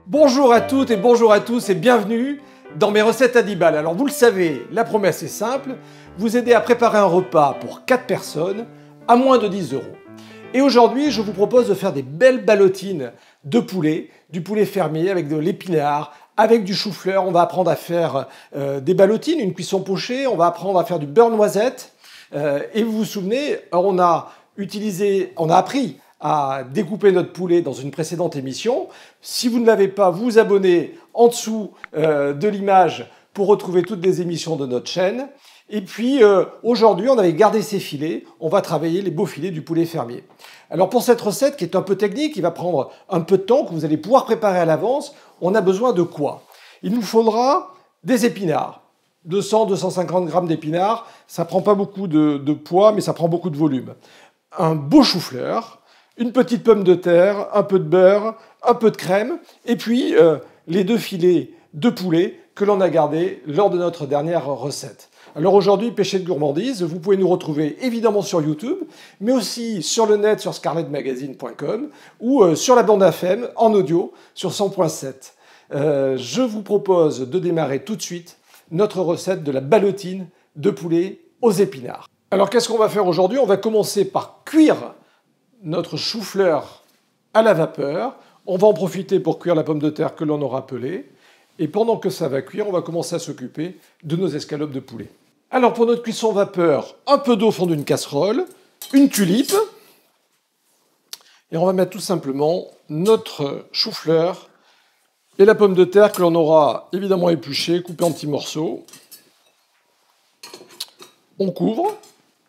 Bonjour à toutes et bonjour à tous et bienvenue dans mes recettes à 10 balles. Alors vous le savez, la promesse est simple, vous aider à préparer un repas pour 4 personnes à moins de 10 €. Et aujourd'hui, je vous propose de faire des belles ballotines de poulet, du poulet fermier avec de l'épinard, avec du chou-fleur. On va apprendre à faire des ballotines, une cuisson pochée, on va apprendre à faire du beurre noisette. Et vous vous souvenez, on a appris à découper notre poulet dans une précédente émission. Si vous ne l'avez pas, vous vous abonnez en dessous de l'image pour retrouver toutes les émissions de notre chaîne. Et puis aujourd'hui, on avait gardé ces filets, on va travailler les beaux filets du poulet fermier. Alors pour cette recette qui est un peu technique, qui va prendre un peu de temps, que vous allez pouvoir préparer à l'avance, on a besoin de quoi? Il nous faudra des épinards. 200-250 grammes d'épinards, ça prend pas beaucoup de poids, mais ça prend beaucoup de volume. Un beau chou-fleur, une petite pomme de terre, un peu de beurre, un peu de crème, et puis les 2 filets de poulet que l'on a gardés lors de notre dernière recette. Alors aujourd'hui, Péché de gourmandise, vous pouvez nous retrouver évidemment sur YouTube, mais aussi sur le net sur scarletmagazine.com ou sur la bande FM en audio sur 100.7. Je vous propose de démarrer tout de suite notre recette de la ballotine de poulet aux épinards. Alors qu'est-ce qu'on va faire aujourd'hui? On va commencer par cuire notre chou-fleur à la vapeur. On va en profiter pour cuire la pomme de terre que l'on aura pelée. Et pendant que ça va cuire, on va commencer à s'occuper de nos escalopes de poulet. Alors pour notre cuisson vapeur, un peu d'eau au fond d'une casserole, une tulipe. Et on va mettre tout simplement notre chou-fleur et la pomme de terre que l'on aura évidemment épluchée, coupée en petits morceaux. On couvre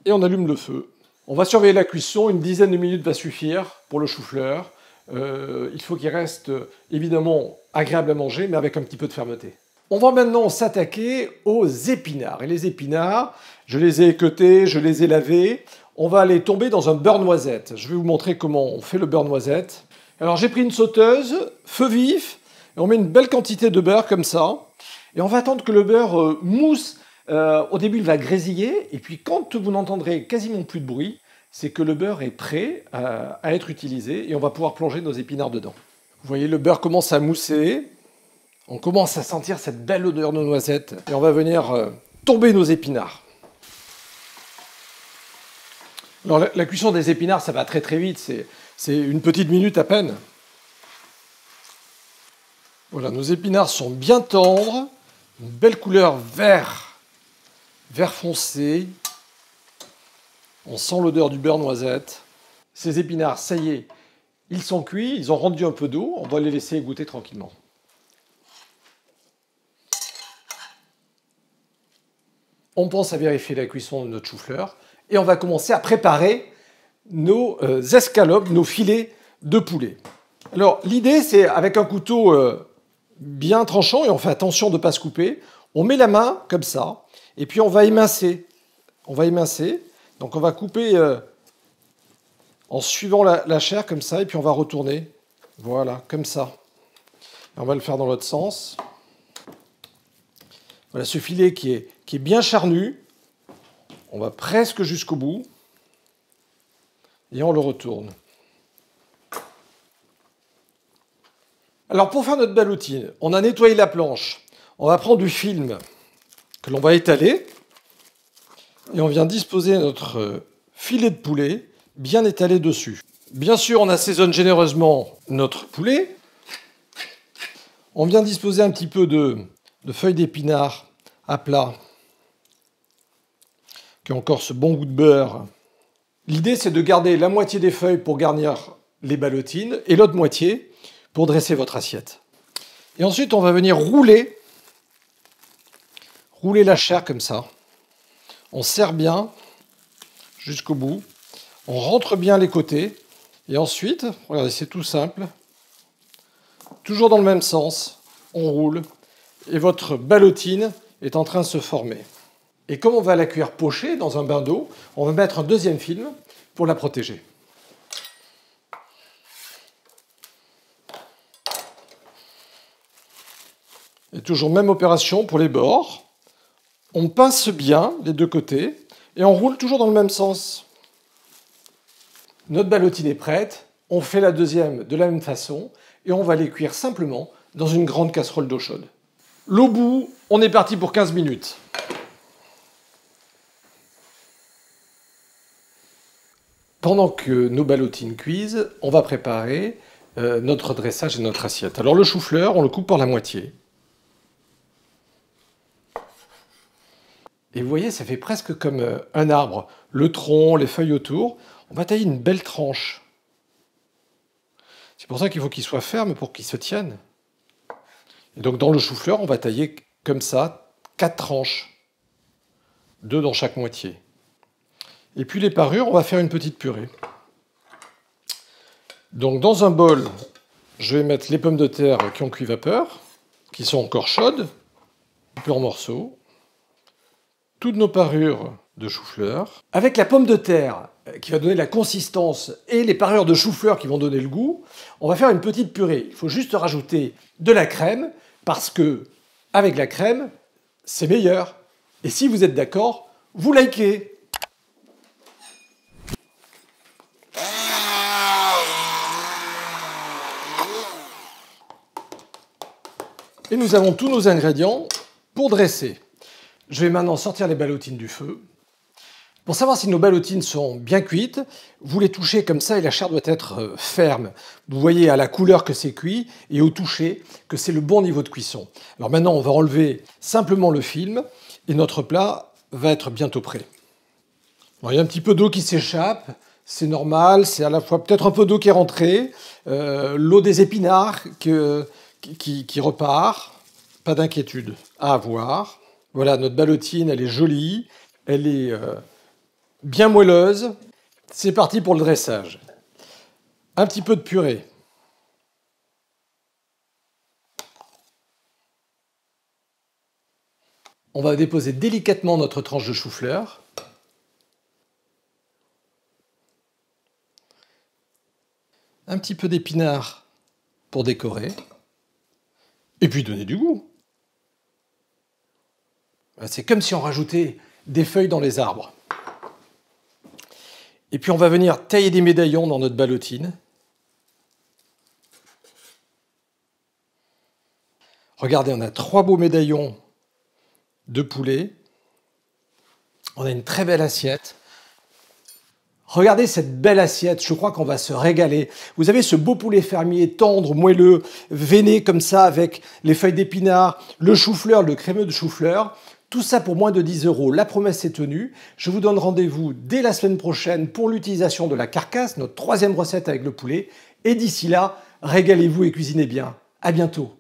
et on allume le feu. On va surveiller la cuisson, une dizaine de minutes va suffire pour le chou-fleur. Il faut qu'il reste évidemment agréable à manger, mais avec un petit peu de fermeté. On va maintenant s'attaquer aux épinards. Et les épinards, je les ai équeutés, je les ai lavés. On va les tomber dans un beurre noisette. Je vais vous montrer comment on fait le beurre noisette. Alors j'ai pris une sauteuse, feu vif, et on met une belle quantité de beurre comme ça. Et on va attendre que le beurre mousse. Au début, il va grésiller, et puis quand vous n'entendrez quasiment plus de bruit, c'est que le beurre est prêt à être utilisé, et on va pouvoir plonger nos épinards dedans. Vous voyez, le beurre commence à mousser, on commence à sentir cette belle odeur de noisette, et on va venir tomber nos épinards. Alors la cuisson des épinards, ça va très très vite, c'est une petite minute à peine. Voilà, nos épinards sont bien tendres, une belle couleur vert foncé. On sent l'odeur du beurre noisette. Ces épinards, ça y est, ils sont cuits, ils ont rendu un peu d'eau. On va les laisser égoutter tranquillement. On pense à vérifier la cuisson de notre chou-fleur. Et on va commencer à préparer nos escalopes, nos filets de poulet. Alors l'idée, c'est avec un couteau bien tranchant, et on fait attention de ne pas se couper, on met la main comme ça, et puis on va émincer. Donc on va couper en suivant la chair comme ça, et puis on va retourner. Voilà, comme ça. Et on va le faire dans l'autre sens. Voilà ce filet qui est bien charnu. On va presque jusqu'au bout. Et on le retourne. Alors pour faire notre ballotine, on a nettoyé la planche. On va prendre du film que l'on va étaler. Et on vient disposer notre filet de poulet bien étalé dessus. Bien sûr, on assaisonne généreusement notre poulet. On vient disposer un petit peu de feuilles d'épinards à plat, qui ont encore ce bon goût de beurre. L'idée, c'est de garder la moitié des feuilles pour garnir les ballotines et l'autre moitié pour dresser votre assiette. Et ensuite, on va venir rouler la chair comme ça. On serre bien jusqu'au bout. On rentre bien les côtés. Et ensuite, regardez, c'est tout simple. Toujours dans le même sens. On roule. Et votre ballotine est en train de se former. Et comme on va la cuire pochée dans un bain d'eau, on va mettre un deuxième film pour la protéger. Et toujours même opération pour les bords. On pince bien les deux côtés et on roule toujours dans le même sens. Notre ballotine est prête. On fait la deuxième de la même façon et on va les cuire simplement dans une grande casserole d'eau chaude. L'eau bout, on est parti pour 15 minutes. Pendant que nos ballotines cuisent, on va préparer notre dressage et notre assiette. Alors le chou-fleur, on le coupe par la moitié. Et vous voyez, ça fait presque comme un arbre. Le tronc, les feuilles autour. On va tailler une belle tranche. C'est pour ça qu'il faut qu'il soit ferme pour qu'il se tienne. Et donc dans le chou-fleur, on va tailler comme ça 4 tranches. 2 dans chaque moitié. Et puis les parures, on va faire une petite purée. Donc dans un bol, je vais mettre les pommes de terre qui ont cuit vapeur, qui sont encore chaudes, coupées en morceaux. Toutes nos parures de chou-fleur. Avec la pomme de terre qui va donner la consistance et les parures de chou-fleur qui vont donner le goût, on va faire une petite purée. Il faut juste rajouter de la crème parce que avec la crème, c'est meilleur. Et si vous êtes d'accord, vous likez. Et nous avons tous nos ingrédients pour dresser. Je vais maintenant sortir les ballotines du feu. Pour savoir si nos ballotines sont bien cuites, vous les touchez comme ça et la chair doit être ferme. Vous voyez à la couleur que c'est cuit et au toucher que c'est le bon niveau de cuisson. Alors maintenant, on va enlever simplement le film et notre plat va être bientôt prêt. Alors, il y a un petit peu d'eau qui s'échappe, c'est normal, c'est à la fois peut-être un peu d'eau qui est rentrée, l'eau des épinards qui repart, pas d'inquiétude à avoir. Voilà, notre ballotine, elle est jolie, elle est bien moelleuse. C'est parti pour le dressage. Un petit peu de purée. On va déposer délicatement notre tranche de chou-fleur. Un petit peu d'épinards pour décorer. Et puis donner du goût. C'est comme si on rajoutait des feuilles dans les arbres. Et puis on va venir tailler des médaillons dans notre ballotine. Regardez, on a 3 beaux médaillons de poulet. On a une très belle assiette. Regardez cette belle assiette, je crois qu'on va se régaler. Vous avez ce beau poulet fermier tendre, moelleux, veiné comme ça avec les feuilles d'épinards, le chou-fleur, le crémeux de chou-fleur. Tout ça pour moins de 10 €. La promesse est tenue. Je vous donne rendez-vous dès la semaine prochaine pour l'utilisation de la carcasse, notre 3e recette avec le poulet. Et d'ici là, régalez-vous et cuisinez bien. À bientôt.